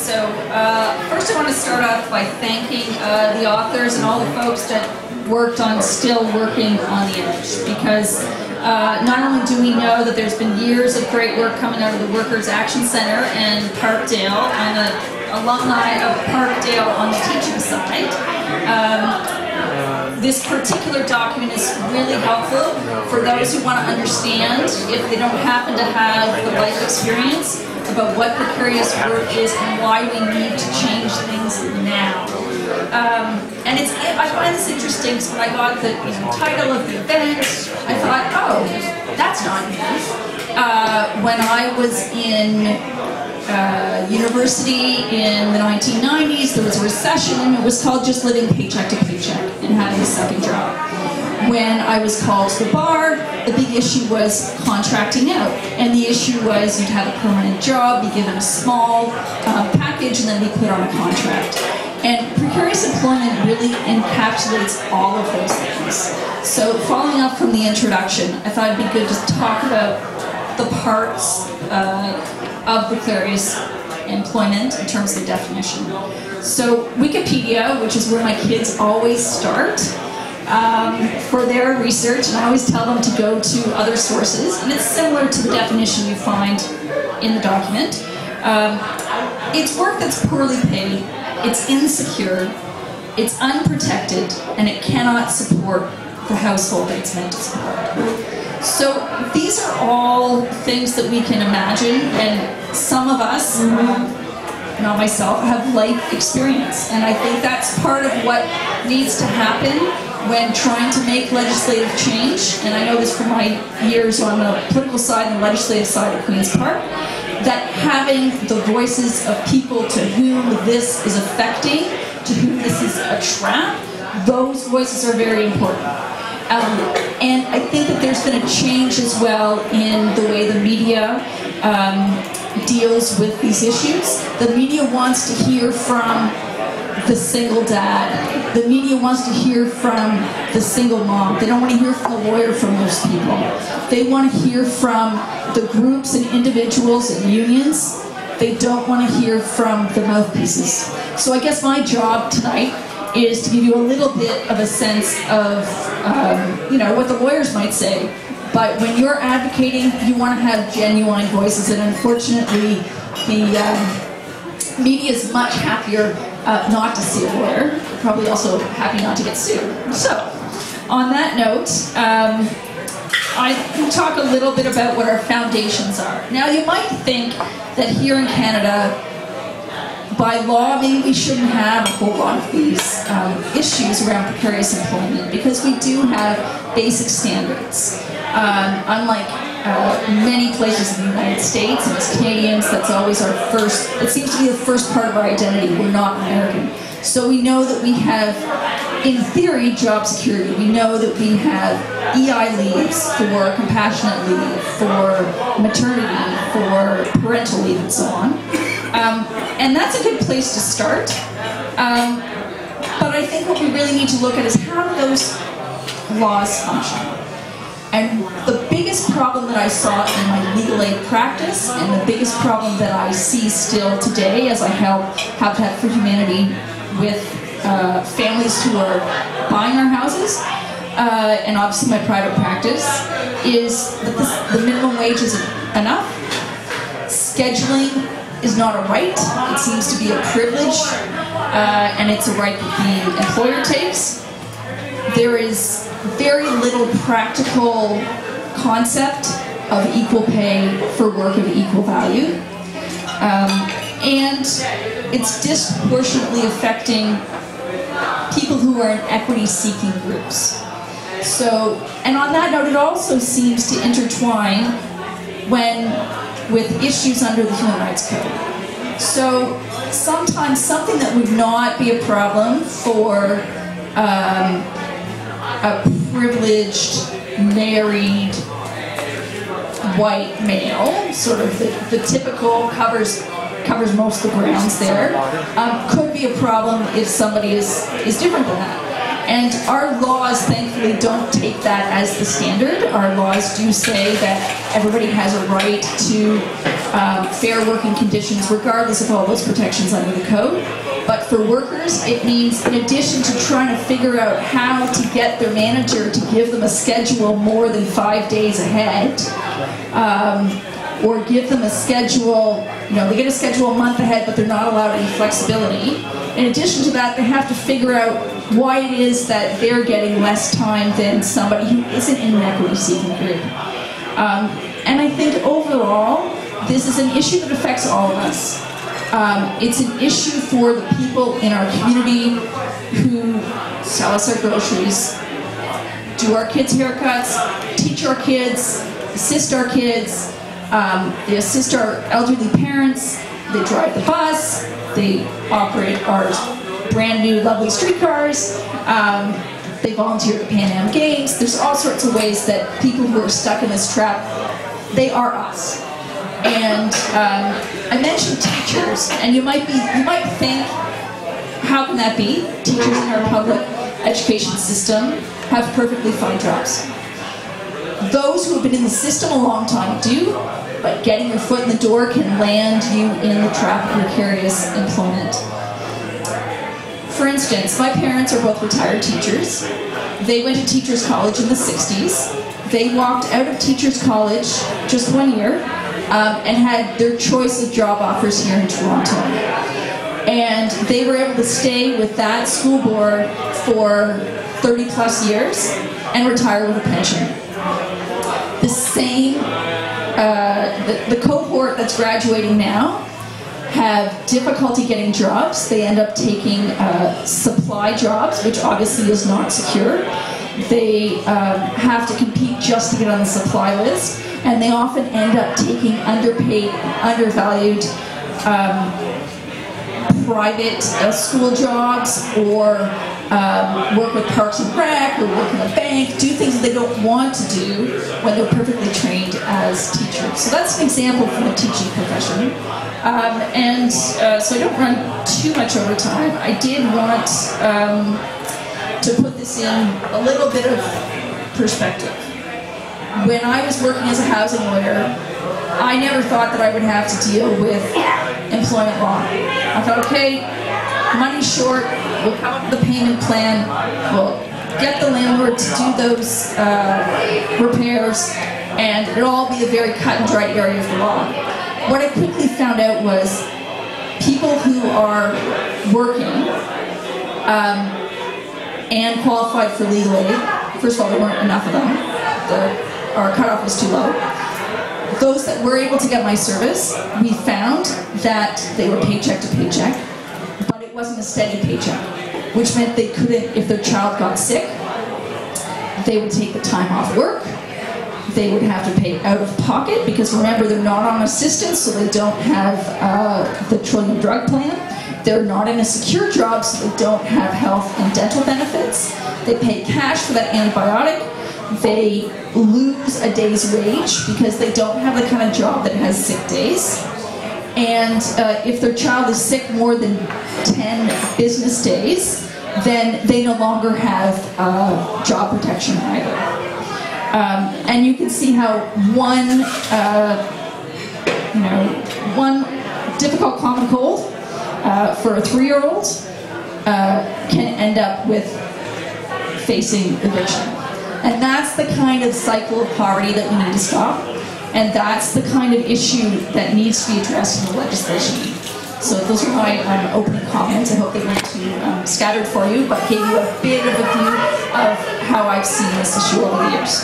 So first I want to start off by thanking the authors and all the folks that worked on Still Working on the Edge, because not only do we know that there's been years of great work coming out of the Workers' Action Center and Parkdale, and the alumni of Parkdale on the teaching side. This particular document is really helpful for those who want to understand, if they don't happen to have the life experience, about what precarious work is and why we need to change things now. And I find this interesting because when I got the title of the event, I thought, oh, that's not me. When I was in university in the 1990s, there was a recession, and it was called just living paycheck to paycheck and having a second job. When I was called to the bar, the big issue was contracting out. And the issue was you'd have a permanent job, be given a small package, and then be put on a contract. And precarious employment really encapsulates all of those things. So following up from the introduction, I thought it'd be good to talk about the parts of precarious employment in terms of the definition. So Wikipedia, which is where my kids always start, for their research, and I always tell them to go to other sources, and it's similar to the definition you find in the document. It's work that's poorly paid, it's insecure, it's unprotected, and it cannot support the household that it's meant to support. So these are all things that we can imagine, and some of us, not myself, have life experience, and I think that's part of what needs to happen when trying to make legislative change, and I know this from my years on the political side and the legislative side of Queen's Park, that having the voices of people to whom this is affecting, to whom this is a trap, those voices are very important. And I think that there's been a change as well in the way the media deals with these issues. The media wants to hear from the single dad. The media wants to hear from the single mom. They don't want to hear from the lawyer from those people. They want to hear from the groups and individuals and unions. They don't want to hear from the mouthpieces. So I guess my job tonight is to give you a little bit of a sense of what the lawyers might say. But when you're advocating, you want to have genuine voices, and unfortunately the media is much happier not to see a lawyer, probably also happy not to get sued. So, on that note, I can talk a little bit about what our foundations are. Now, you might think that here in Canada, by law, maybe we shouldn't have a whole lot of these issues around precarious employment, because we do have basic standards. Unlike many places in the United States, and as Canadians, that's always our first, it seems to be the first part of our identity. We're not American. So we know that we have, in theory, job security. We know that we have EI leaves for compassionate leave, for maternity, for parental leave, and so on. And that's a good place to start. But I think what we really need to look at is how do those laws function? And the biggest problem that I saw in my legal aid practice, and the biggest problem that I see still today as I have had for humanity with families who are buying our houses, and obviously my private practice, is that the minimum wage isn't enough. Scheduling is not a right. It seems to be a privilege, and it's a right that the employer takes. There is very little practical concept of equal pay for work of equal value. And it's disproportionately affecting people who are in equity-seeking groups. So, and on that note, it also seems to intertwine with issues under the Human Rights Code. So sometimes something that would not be a problem for a privileged, married, white male, sort of the typical covers most of the grounds there, could be a problem if somebody is different than that. And our laws, thankfully, don't take that as the standard. Our laws do say that everybody has a right to fair working conditions, regardless of all those protections under the code. But for workers, it means, in addition to trying to figure out how to get their manager to give them a schedule more than 5 days ahead, or give them a schedule, they get a schedule a month ahead, but they're not allowed any flexibility. In addition to that, they have to figure out why it is that they're getting less time than somebody who isn't in an equity-seeking group. And I think overall, this is an issue that affects all of us. It's an issue for the people in our community who sell us our groceries, do our kids' haircuts, teach our kids, assist our kids, they assist our elderly parents, they drive the bus, they operate our brand new lovely streetcars, they volunteer at the Pan Am Games. There's all sorts of ways that people who are stuck in this trap, they are us. And I mentioned teachers, and you might think, how can that be? Teachers in our public education system have perfectly fine jobs. Those who have been in the system a long time do, but getting your foot in the door can land you in the trap of precarious employment. For instance, my parents are both retired teachers. They went to teachers college in the 60s. They walked out of teachers college just 1 year and had their choice of job offers here in Toronto. And they were able to stay with that school board for 30 plus years and retire with a pension. The same, the cohort that's graduating now have difficulty getting jobs. They end up taking supply jobs, which obviously is not secure. They have to compete just to get on the supply list, and they often end up taking underpaid, undervalued private school jobs, or work with Parks and Rec, or work in a bank, do things that they don't want to do when they're perfectly trained as teachers. So that's an example from the teaching profession. So I don't run too much over time. I did want to put this in a little bit of perspective. When I was working as a housing lawyer, I never thought that I would have to deal with employment law. I thought, okay, money's short, we'll come up with a payment plan, we'll get the landlord to do those repairs, and it'll all be a very cut and dry area of the law. What I quickly found out was people who are working and qualified for legal aid, first of all, there weren't enough of them. Our cutoff was too low. Those that were able to get my service, we found that they were paycheck to paycheck, but it wasn't a steady paycheck, which meant they couldn't, if their child got sick, they would take the time off work. They would have to pay out of pocket, because remember, they're not on assistance, so they don't have the Trillium Drug Plan. They're not in a secure job, so they don't have health and dental benefits. They pay cash for that antibiotic. They lose a day's wage because they don't have the kind of job that has sick days. And if their child is sick more than 10 business days, then they no longer have job protection either. And you can see how one difficult common cold for a 3-year-old can end up with facing eviction. And that's the kind of cycle of poverty that we need to stop. And that's the kind of issue that needs to be addressed in the legislation. So those are my opening comments. I hope they weren't too scattered for you, but gave you a bit of a view of how I've seen this issue over the years.